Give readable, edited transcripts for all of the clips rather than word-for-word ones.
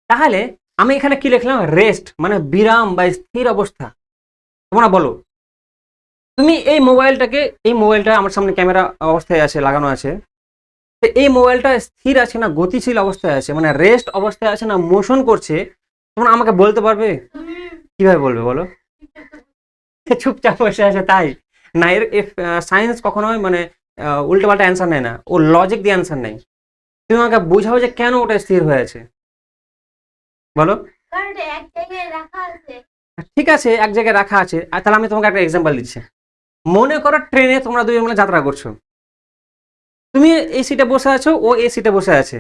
তাহলে আমি এখানে কি লিখলাম, রেস্ট মানে বিরাম বা স্থির অবস্থা। তোমরা বলো, তুমি এই মোবাইলটা আমার সামনে ক্যামেরা অবস্থায় আছে, লাগানো আছে, তো এই মোবাইলটা স্থির আছে না গতিশীল অবস্থায় আছে, মানে রেস্ট অবস্থায় আছে না মোশন করছে, তোমরা আমাকে বলতে পারবে? কিভাবে বলবে বলো? চুপচাপ বসে আছে তাই না, এর সায়েন্স কখনোই মানে উল্টো পাল্টা অ্যান্সার নেয় না, ও লজিক দিয়ে অ্যান্সার নেয়। তুমি আমাকে বুঝাও যে কেন ওটা স্থির হয়ে আছে, বলো। ঠিক আছে, এক জায়গায় রাখা আছে, আর তাহলে আমি তোমাকে একটা এক্সাম্পল দিচ্ছি। মনে করো ট্রেনে তোমরা দুজন মিলে যাত্রা করছো, তুমি এই সিটে বসে আছো, ও এই সিটে বসে আছে।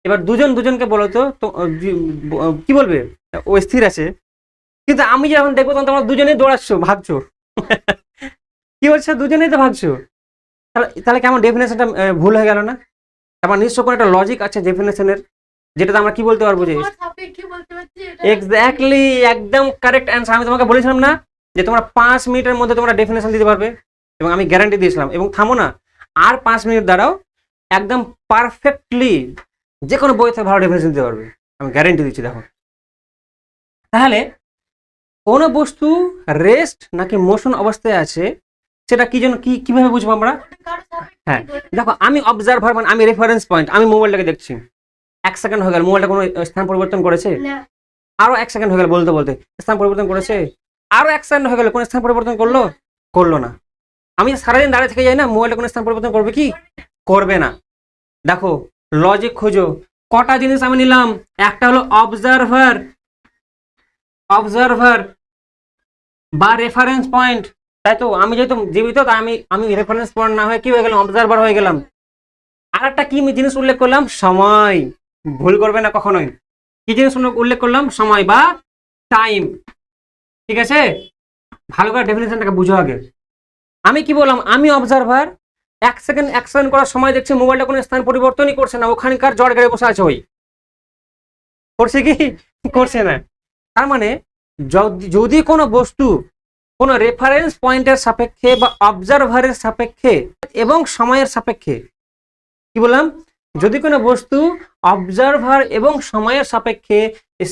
এবার দুজনকে বলো তো কি বলবে? ও স্থির আছে। কিন্তু আমি যখন দেখবো তখন তোমরা দুজনেই দৌড়াচ্ছ, ভাগছো। কি হচ্ছে, দুজনেই তো ভাগছো। তাহলে তাহলে কেমন ডেফিনেশনটা ভুল হয়ে গেল না? তারপর নিশ্চয় কোনো একটা লজিক আছে ডেফিনেশনের, যেটাতে আমরা কি বলতে পারবো যে এক্স্যাক্টলি একদম কারেক্ট অ্যান্সার। আমি তোমাকে বলেছিলাম না যে তোমরা 5 মিনিটের মধ্যে তোমরা ডেফিনেশন দিতে পারবে, এবং আমি গ্যারান্টি দিয়েছিলাম। এবং থামো না, আর 5 মিনিট দাঁড়াও, একদম পারফেক্টলি যে কোনো বই থেকে ভালো ডেফিনেশন দিতে পারবে, আমি গ্যারান্টি দিচ্ছি। দেখো, তাহলে কোনো বস্তু রেস্ট নাকি মোশন অবস্থায় আছে, সেটা কি জন্য কিভাবে বুঝবো আমরা? হ্যাঁ, দেখো, আমি অবজারভার মানে আমি রেফারেন্স পয়েন্ট, আমি মোবাইলটাকে দেখছি। 1 সেকেন্ড হয়ে গেল, মোবাইলটা কোনো স্থান পরিবর্তন করেছে? আরো 1 সেকেন্ড হয়ে গেল, বলতে বলতে স্থান পরিবর্তন করেছে? আরো 1 সেকেন্ড হয়ে গেল, কোন স্থান পরিবর্তন করলো? করলো না। আমি সারাদিন দাঁড়িয়ে থেকে যাই না, মোবাইলটা কোন স্থান পরিবর্তন করবে কি? করবে না। দেখো, লজিক খোঁজো। কটা জিনিস আমি নিলাম, একটা হলো অবজারভার বা রেফারেন্স পয়েন্ট, তাই তো? আমি যেহেতু জীবিত, তাই আমি রেফারেন্স পয়েন্ট না হয়ে কি হয়ে গেলাম, অবজারভার হয়ে গেলাম। আর একটা কি জিনিস উল্লেখ করলাম, সময়। ভুল করবে না কখনোই। কি জিনিস উল্লেখ করলাম? সময় বা টাইম। ঠিক আছে, ভালো করে ডেফিনেশনটাকে বুঝো আগে। আমি কি বললাম, আমি অবজারভার, 1 সেকেন্ড করার সময় দেখছি মোবাইলটা কোনো স্থান পরিবর্তনই করছে না, ওখানকার জড় গেড়ে বসে আছে। ওই করছে কি? করছে না। তার মানে যদি কোনো বস্তু কোনো রেফারেন্স পয়েন্টের সাপেক্ষে বা অবজারভারের সাপেক্ষে এবং সময়ের সাপেক্ষে, কি বললাম, যদি কোনো বস্তু অবজারভার এবং সময়ের সাপেক্ষে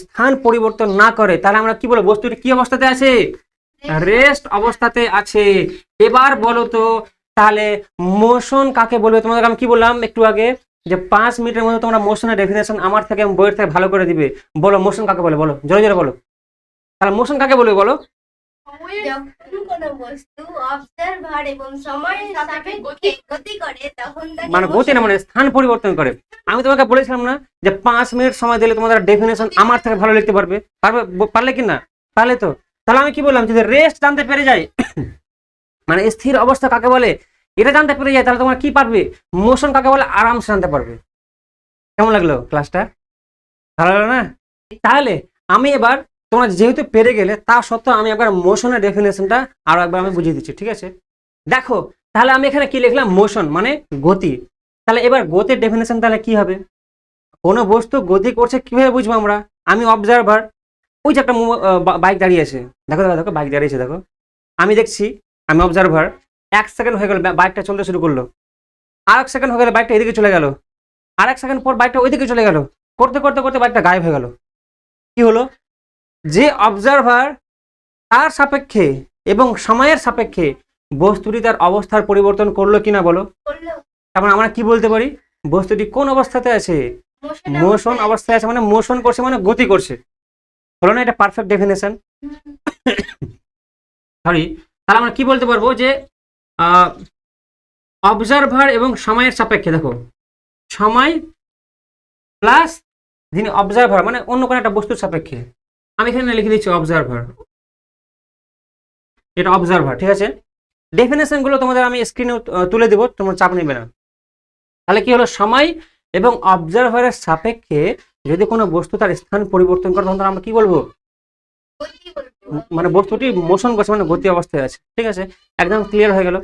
স্থান পরিবর্তন না করে, তাহলে আমরা কি বলবো, বস্তুটি কি অবস্থাতে আছে? রেস্ট অবস্থাতে আছে। এবার বলো তো, তাহলে মোশন কাকে বলবে? তোমাদের আমি কি বললাম একটু আগে, যে 5 মিনিটের মধ্যে তোমরা মোশনের ডেফিনেশন আমার থেকে বইয়ের থেকে ভালো করে দিবে। বলো, মোশন কাকে বলে? বলো, জোরে জোরে বলো। তাহলে মোশন কাকে বলবে বলো? যখন কোনো বস্তু অবজারভার এবং সময়ের সাপেক্ষে গতি করে তখন তাকে মানে গতি না, মানে স্থান পরিবর্তন করে। আমি তোমাকে বলেছিলাম না যে 5 মিনিট সময় দিলে তোমাদের ডেফিনেশন আমার থেকে ভালো লিখতে পারবে? পারলে কি না? পারলে তো। তাহলে আমি কি বললাম, যদি রেস্ট জানতে পেরে যাই, মানে স্থির অবস্থা কাকে বলে এটা জানতে পেরে যায়, তাহলে তোমার কি পারবে, মোশন কাকে বলে আরামসে জানতে পারবে। কেমন লাগলো ক্লাসটা? ভালো লাগলো না? তাহলে আমি এবার, তোমরা যেহেতু পেরে গেলে, তা সত্ত্বেও আমি একবার মোশনের ডেফিনেশনটা আরো একবার আমি বুঝিয়ে দিচ্ছি, ঠিক আছে? দেখো, তাহলে আমি এখানে কি লিখলাম, মোশন মানে গতি। তাহলে এবার গতির ডেফিনেশন তাহলে কি হবে? কোনো বস্তু গতি করছে কিভাবে বুঝবো আমরা? আমি অবজারভার, ওই যে একটা বাইক দাঁড়িয়ে আছে, দেখো দেখো দেখো, বাইক দাঁড়িয়েছে, দেখো, আমি দেখছি, আমি অবজারভার। 1 সেকেন্ড হয়ে গেল, বাইকটা চলতে শুরু করলো। আর 1 সেকেন্ড হয়ে গেলে বাইকটা এদিকে চলে গেল। আর 1 সেকেন্ড পর বাইকটা ওইদিকে চলে গেল। করতে করতে করতে বাইকটা গায়েব হয়ে গেল। কি হলো? যে অবজারভার তার সাপেক্ষে এবং সময়ের সাপেক্ষে বস্তুটি তার অবস্থার পরিবর্তন করলো কিনা বলো? তারপর আমরা কি বলতে পারি, বস্তুটি কোন অবস্থাতে আছে? মোশন অবস্থায় আছে, মানে মোশন করছে মানে গতি করছে। হলো না? এটা পারফেক্ট ডেফিনেশন। সরি, তাহলে আমরা কি বলতে পারবো, যে অবজারভার এবং সময়ের সাপেক্ষে, দেখো, সময় প্লাস যিনি অবজারভার মানে অন্য কোনো একটা বস্তুর সাপেক্ষে, আমি এখানে লিখে দিচ্ছি অবজারভার, এটা অবজারভার, ঠিক আছে? ডেফিনেশন গুলো তোমাদের আমি স্ক্রিনে তুলে দিব, তোমার চাপ নেবে না। তাহলে কি হলো, সময় এবং অবজারভারের সাপেক্ষে যদি কোনো বস্তু তার স্থান পরিবর্তন করে, তখন আমরা কি বলবো, মানে বস্তুটি মোশন করছে, মানে গতি অবস্থায় আছে। ঠিক আছে, একদম ক্লিয়ার হয়ে গেল।